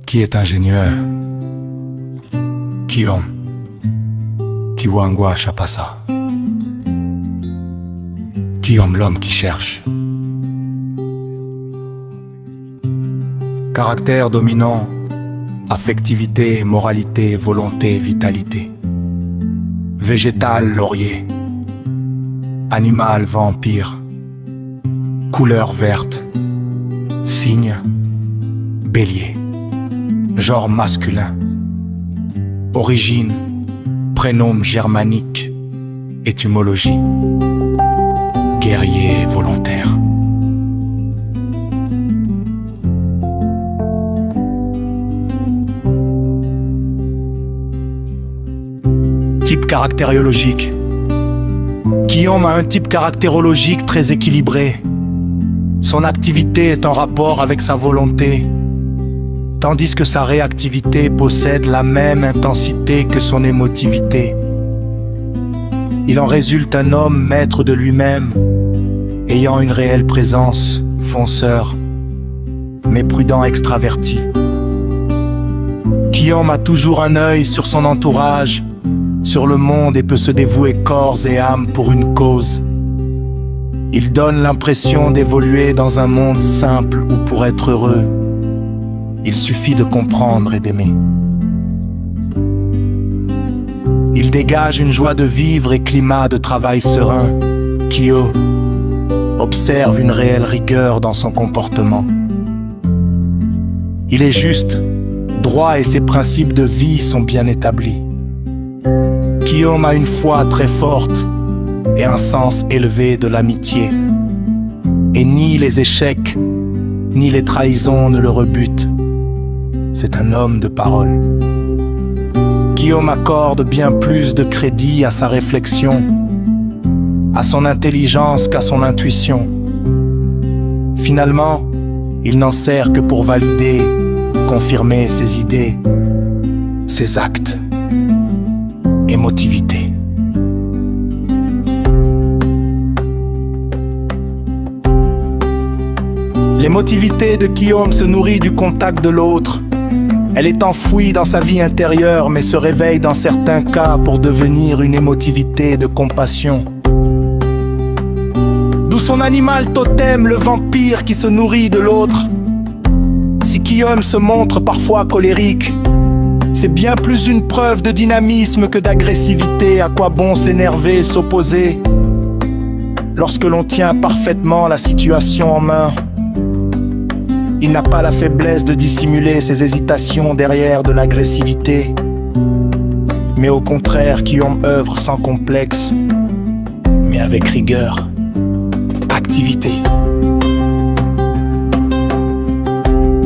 Qui est ingénieur? Guillaume Kiwangwa Chapassa. Guillaume l'homme qui cherche. Caractère dominant, affectivité, moralité, volonté, vitalité. Végétal, laurier. Animal, vampire. Couleur verte. Signe, bélier. Genre masculin. Origine, prénom germanique. Étymologie. Guerrier volontaire. Type caractériologique. Guillaume a un type caractérologique très équilibré. Son activité est en rapport avec sa volonté, tandis que sa réactivité possède la même intensité que son émotivité. Il en résulte un homme maître de lui-même, ayant une réelle présence, fonceur, mais prudent extraverti. Guillaume a toujours un œil sur son entourage, sur le monde et peut se dévouer corps et âme pour une cause. Il donne l'impression d'évoluer dans un monde simple où pour être heureux, il suffit de comprendre et d'aimer. Il dégage une joie de vivre et climat de travail serein. Kyo observe une réelle rigueur dans son comportement. Il est juste, droit et ses principes de vie sont bien établis. Guillaume a une foi très forte et un sens élevé de l'amitié. Et ni les échecs, ni les trahisons ne le rebutent. C'est un homme de parole. Guillaume accorde bien plus de crédit à sa réflexion, à son intelligence qu'à son intuition. Finalement, il n'en sert que pour valider, confirmer ses idées, ses actes. Émotivité. L'émotivité de Guillaume se nourrit du contact de l'autre. Elle est enfouie dans sa vie intérieure, mais se réveille dans certains cas pour devenir une émotivité de compassion. D'où son animal totem, le vampire qui se nourrit de l'autre. Si Guillaume se montre parfois colérique, c'est bien plus une preuve de dynamisme que d'agressivité. À quoi bon s'énerver, s'opposer, lorsque l'on tient parfaitement la situation en main? Il n'a pas la faiblesse de dissimuler ses hésitations derrière de l'agressivité, mais au contraire, Guillaume œuvre sans complexe, mais avec rigueur, activité.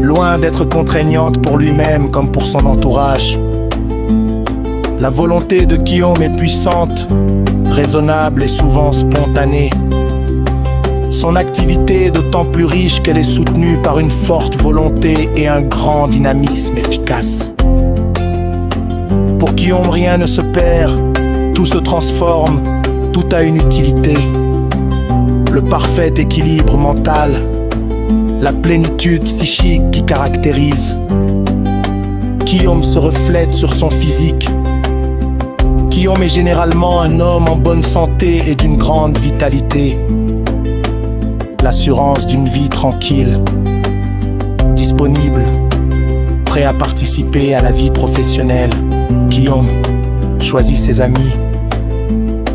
Loin d'être contraignante pour lui-même comme pour son entourage. La volonté de Guillaume est puissante, raisonnable et souvent spontanée. Son activité est d'autant plus riche qu'elle est soutenue par une forte volonté et un grand dynamisme efficace. Pour Guillaume, rien ne se perd, tout se transforme, tout a une utilité. Le parfait équilibre mental, la plénitude psychique qui caractérise. Guillaume se reflète sur son physique. Guillaume est généralement un homme en bonne santé et d'une grande vitalité. L'assurance d'une vie tranquille, disponible, prêt à participer à la vie professionnelle. Guillaume choisit ses amis,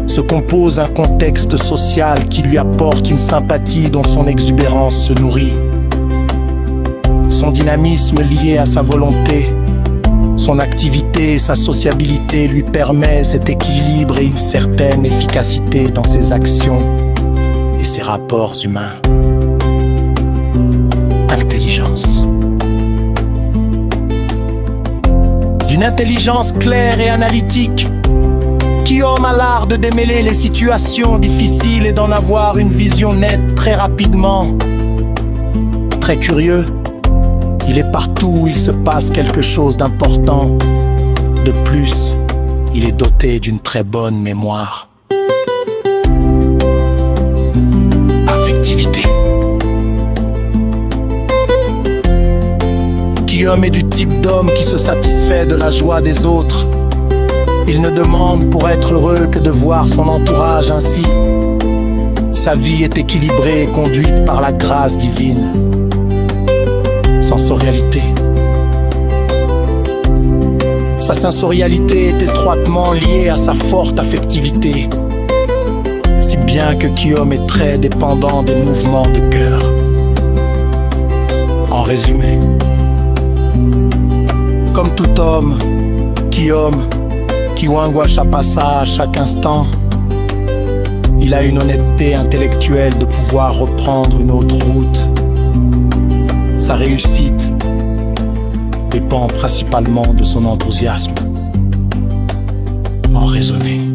se compose un contexte social qui lui apporte une sympathie dont son exubérance se nourrit. Son dynamisme lié à sa volonté, son activité et sa sociabilité lui permet cet équilibre et une certaine efficacité dans ses actions et ses rapports humains. Intelligence. D'une intelligence claire et analytique, Guillaume a l'art de démêler les situations difficiles et d'en avoir une vision nette très rapidement. Très curieux, il est partout où il se passe quelque chose d'important. De plus, il est doté d'une très bonne mémoire. Affectivité. Guillaume est du type d'homme qui se satisfait de la joie des autres. Il ne demande pour être heureux que de voir son entourage ainsi. Sa vie est équilibrée et conduite par la grâce divine. Sensorialité. Sa sensorialité est étroitement liée à sa forte affectivité, si bien que Guillaume est très dépendant des mouvements de cœur. En résumé, comme tout homme, Guillaume Kiwangwa Chapassa à chaque instant, il a une honnêteté intellectuelle de pouvoir reprendre une autre route. Sa réussite dépend principalement de son enthousiasme. En raisonner.